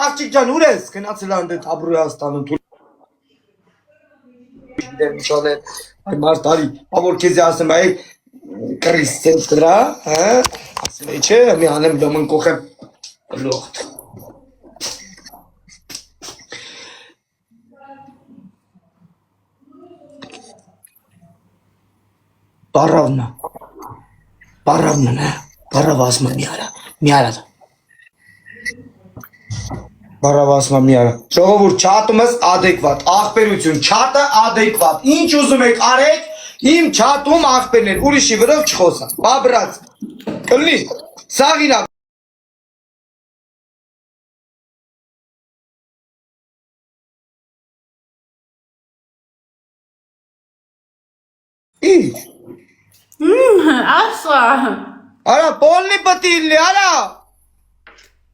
Աղջիկ ջան, ուր ես? Գնացել անդեդ Աբրոյաստանը դու։ Դերմիչոն է, այ մարտարի, բավոր քեզի ասեմ, այ կրիստեն դրա, հա? Ասեմ, չէ, մի անեմ դոմն կողեմ լոխտ։ Բարավնա, նա, բարավազմա միարա։ Բարավազմա միարա։ Ժողովուրդ, չատումս ադեկվատ, աղբերություն, չատը ադեկվատ, ինչ ուզում եք արեք, իմ չատում աղբերներ, ուրիշի վրով չխոսա, բաբրած, կլնի, սաղիրա։ Ինչ? Ասա։ Արա, պոլնի պտիլնի, արա։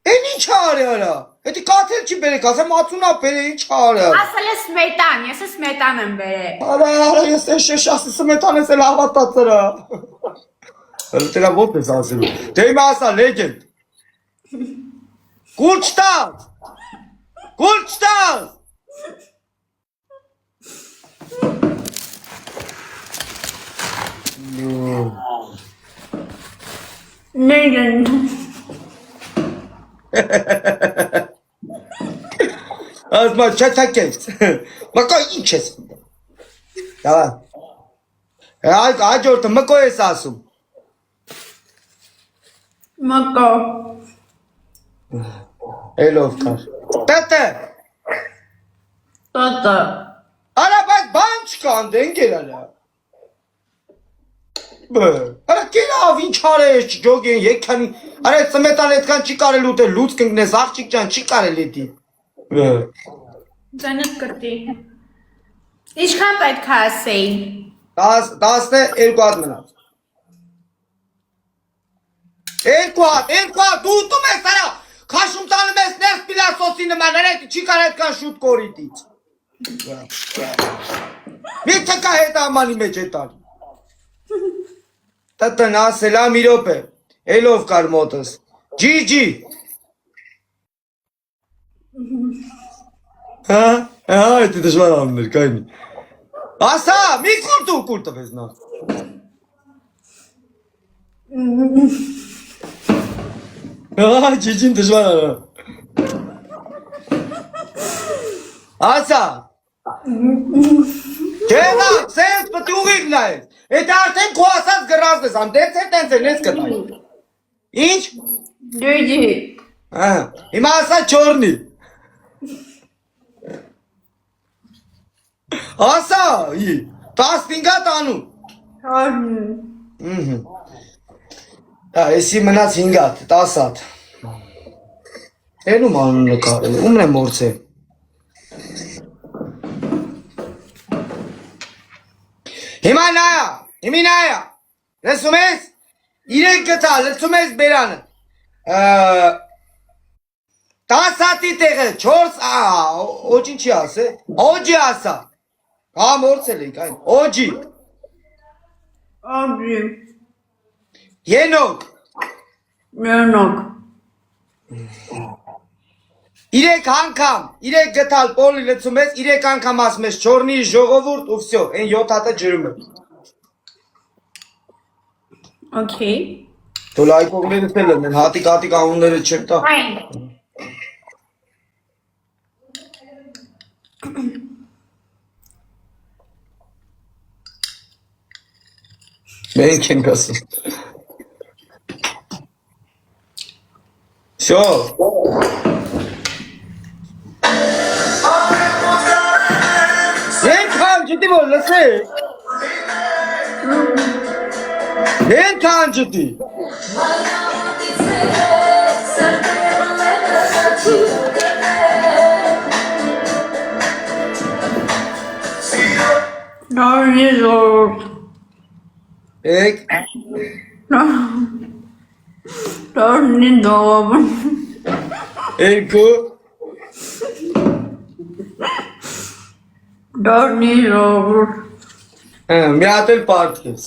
Են ինչ արի, արա։ Էդի կաթել չի բերեք, ասեմ ացունա բերը, ինչ արի։ Ասել է սմետան, ես սմետան եմ բերել։ Արա, ես էշեշ ասի սմետան ես էլ հավատացրա։ Տերա ոտ ես ասելու։ Դե իմը ասա, լեգենդ։ Կուլ չտազ։ Նեգեն։ Ասմա չաթակեց, մկո ինչ ես, աջորդը մկո ես ասում, Մկո, էլով կար, տետը, տոտը, արա բայց բան չկա անդեն գերալա, արա կերավ ինչ արես չջոգեն եքանի, արա ծմետան էտքան չի կարել ուտել լուծ կնգնես աղջիկ ճան չի կարել էդի, ձենըտ կրտի, իչքան պետք է ասեին, 12 հատ մնաց, 2 հատ, դու ուտում ես արա, քաշում տանում ես ներս պիլասոսի նման, արետ չի կար էտքան շուտ կորիտից, մի թկա հետ ամանի մեջ է տալի, տտն ասելա մի ռոպե, էլով կար մոտս, ջի, այդ է դժվար անուներ, կայնի, ասա, մի կուր տվես նա, ջիջին դժվար արա, ասա, Գենա, սենց պտի ուղիղ նայես, էդ արդեն քո ասած գրազն ես, ամ դենց են ես կտայի, ինչ? դույջի, հիմա ասա չորնի, ասա, 15 հատ անում, Էսի մնաց 5 հատ, 10 հատ, էնում անուն նկարել, ումն է մորցել, Հիմա նայա, լսում ես, 3 գտա, լսում ես բերանը, 10 հատի տեղը, 4, օջին չի ասե, օջի ասա, մորցել ենք այն, օջի, ենոք, 3 անգամ, 3 գտալ պոլի լծում ես, 3 անգամ ասում ես չորնի ժողովուրդ ու վսյո, են 7 հատը ջրում է։ Okay. Դու լայկողներս էլ են, հատիկ անունները չեմ տա։ Այն։ Մենք ենք ասում։ Շո։ Ենքան ջդի որ լսե։ Ենքան ջդի։ Ek. Eko. Միատել պարտքես։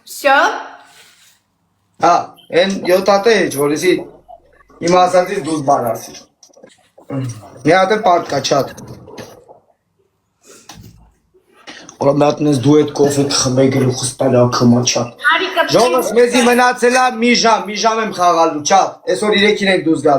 Всё? Հա։ Են 7 հատ է, որիսի իմ ասածից դուզ բարասի։ Մի հատ էլ պարտ կա չատ։ Օրա մատնես դու այդ կոֆե կխմեի գլուխս տալա քմա չատ։ Ժողովուրդ մեզի մնացել է մի ժամ եմ խաղալու չատ։ Այսօր 3-ին ենք դուրս գալու։